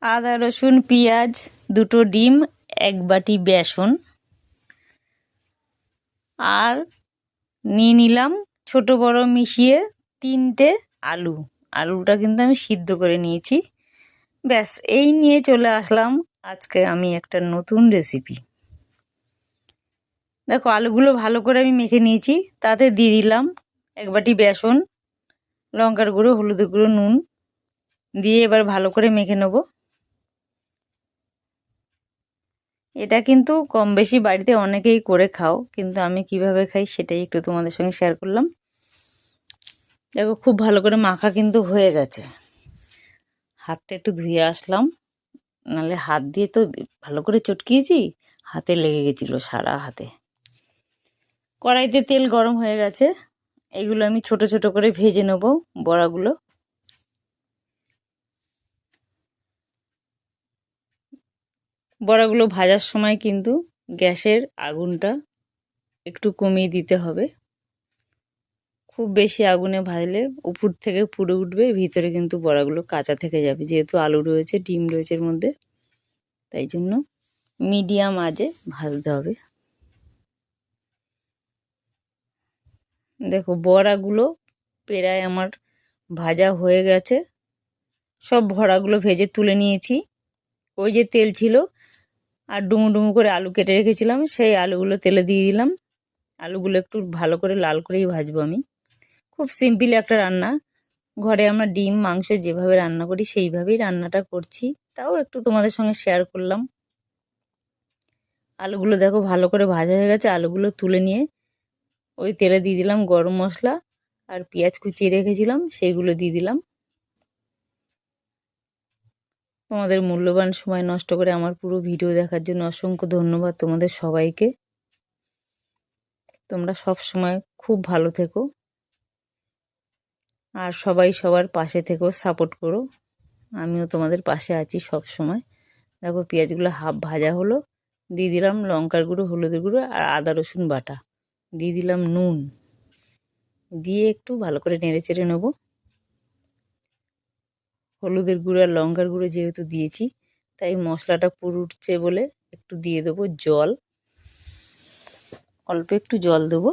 আদা রসুন পেঁয়াজ, দুটো ডিম, এক বাটি বেসন, আর নিয়ে নিলাম ছোট বড় মিশিয়ে 3টে আলু। আলুটা কিন্তু আমি সিদ্ধ করে নিয়েছি। ব্যাস, এই নিয়ে চলে আসলাম আজকে আমি একটা নতুন রেসিপি। দেখো, আলুগুলো ভালো করে আমি মেখে নিয়েছি। তাতে দিয়ে দিলাম এক বাটি বেসন, লঙ্কার গুঁড়ো, হলুদের গুঁড়ো, নুন দিয়ে এবার ভালো করে মেখে নেব। এটা কিন্তু কম বেশি বাড়িতে অনেকেই করে খাও, কিন্তু আমি কিভাবে খাই সেটাই একটু তোমাদের সঙ্গে শেয়ার করলাম। দেখো, খুব ভালো করে মাখা কিন্তু হয়ে গেছে। হাতটা একটু ধুয়ে আসলাম, নাহলে হাত দিয়ে তো ভালো করে চটকিয়েছি, হাতে লেগে গেছিলো সারা হাতে। কড়াইতে তেল গরম হয়ে গেছে, এগুলো আমি ছোট ছোট করে ভেজে নেব বড়াগুলো। বড়াগুলো ভাজার সময় কিন্তু গ্যাসের আগুনটা একটু কমিয়ে দিতে হবে। খুব বেশি আগুনে ভাজলে উপর থেকে পুড়ে উঠবে, ভিতরে কিন্তু বড়াগুলো কাঁচা থেকে যাবে, যেহেতু আলু রয়েছে, ডিম রয়েছে এর মধ্যে। তাই জন্য মিডিয়াম আঁচে ভাজতে হবে। দেখো, বড়াগুলো প্রায় আমার ভাজা হয়ে গেছে। সব বড়াগুলো ভেজে তুলে নিয়েছি। ওই যে তেল ছিল আর ডুমো ডুমো করে আলু কেটে রেখেছিলাম, সেই আলুগুলো তেলে দিয়ে দিলাম। আলুগুলো একটু ভালো করে লাল করেই ভাজবো আমি। খুব সিম্পল একটা রান্না। ঘরে আমরা ডিম মাংস যেভাবে রান্না করি সেইভাবেই রান্নাটা করছি, তাও একটু তোমাদের সঙ্গে শেয়ার করলাম। আলুগুলো দেখো ভালো করে ভাজা হয়ে গেছে। আলুগুলো তুলে নিয়ে ওই তেলে দিয়ে দিলাম গরম মশলা আর পেঁয়াজ কুচিয়ে রেখেছিলাম, সেইগুলো দিয়ে দিলাম। তোমাদের মূল্যবান সময় নষ্ট করে আমার পুরো ভিডিও দেখার জন্য অসংখ্য ধন্যবাদ তোমাদের সবাইকে। তোমরা সব সময় খুব ভালো থেকো আর সবাই সবার পাশে থেকো, সাপোর্ট করো। আমিও তোমাদের পাশে আছি সব সময়। দেখো, পেঁয়াজগুলো হাফ ভাজা হলো, দিয়ে দিলাম লঙ্কার গুঁড়ো, হলুদের গুঁড়ো আর আদা রসুন বাটা, দিয়ে দিলাম নুন, দিয়ে একটু ভালো করে নেড়ে চেড়ে নেবো। হলুদের গুঁড়ো আর লঙ্কার গুঁড়ো যেহেতু দিয়েছি, তাই মশলাটা পুরো উঠছে বলে একটু দিয়ে দেবো জল, অল্প একটু জল দেবো,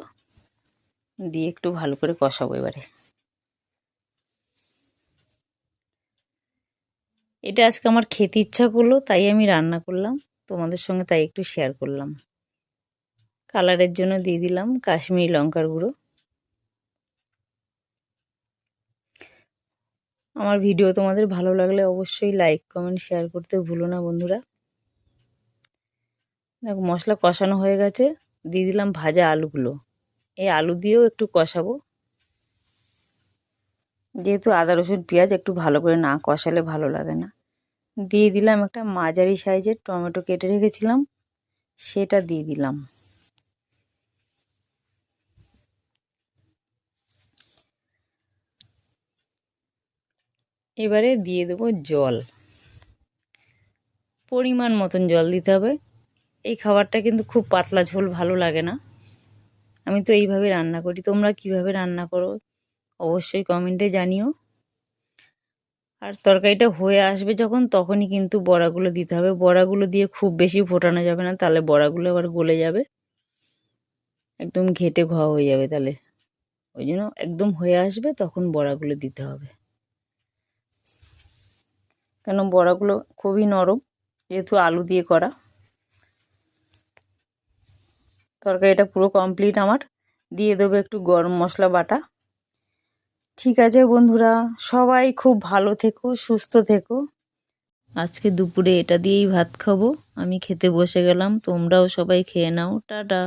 দিয়ে একটু ভালো করে কষাবো এবারে। এটা আজকে আমার খেতে ইচ্ছা করলো, তাই আমি রান্না করলাম তোমাদের সঙ্গে, তাই একটু শেয়ার করলাম। কালারের জন্য দিয়ে দিলাম কাশ্মীরি লঙ্কার গুঁড়ো। আমার ভিডিও তোমাদের ভালো লাগলে অবশ্যই লাইক কমেন্ট শেয়ার করতে ভুলো না বন্ধুরা। দেখো, মশলা কষানো হয়ে গেছে, দিয়ে দিলাম ভাজা আলুগুলো। এই আলু দিয়েও একটু কষাবো, যেহেতু আদা রসুন পেঁয়াজ একটু ভালো করে না কষালে ভালো লাগে না। দিয়ে দিলাম একটা মাঝারি সাইজের টমেটো কেটে রেখেছিলাম, সেটা দিয়ে দিলাম। এবারে দিয়ে দেবো জল, পরিমাণ মতন জল দিতে হবে। এই খাবারটা কিন্তু খুব পাতলা ঝোল ভালো লাগে না। আমি তো এইভাবে রান্না করি, তোমরা কিভাবে রান্না করো অবশ্যই কমেন্টে জানিও। আর তরকারিটা হয়ে আসবে যখন, তখনই কিন্তু বড়াগুলো দিতে হবে। বড়াগুলো দিয়ে খুব বেশি ফোটানো যাবে না, তাহলে বড়াগুলো আবার গলে যাবে, একদম ঘেটে ঘ হয়ে যাবে তাহলে। ওই জন্য একদম হয়ে আসবে তখন বড়াগুলো দিতে হবে, কেন বড়াগুলো খুবই নরম যেহেতু আলু দিয়ে করা। তরকারিটা পুরো কমপ্লিট আমার। দিয়ে দেবো একটু গরম মশলা বাটা। ঠিক আছে বন্ধুরা, সবাই খুব ভালো থেকো, সুস্থ থেকো। আজকে দুপুরে এটা দিয়েই ভাত খাবো। আমি খেতে বসে গেলাম, তোমরাও সবাই খেয়ে নাও। টাটা।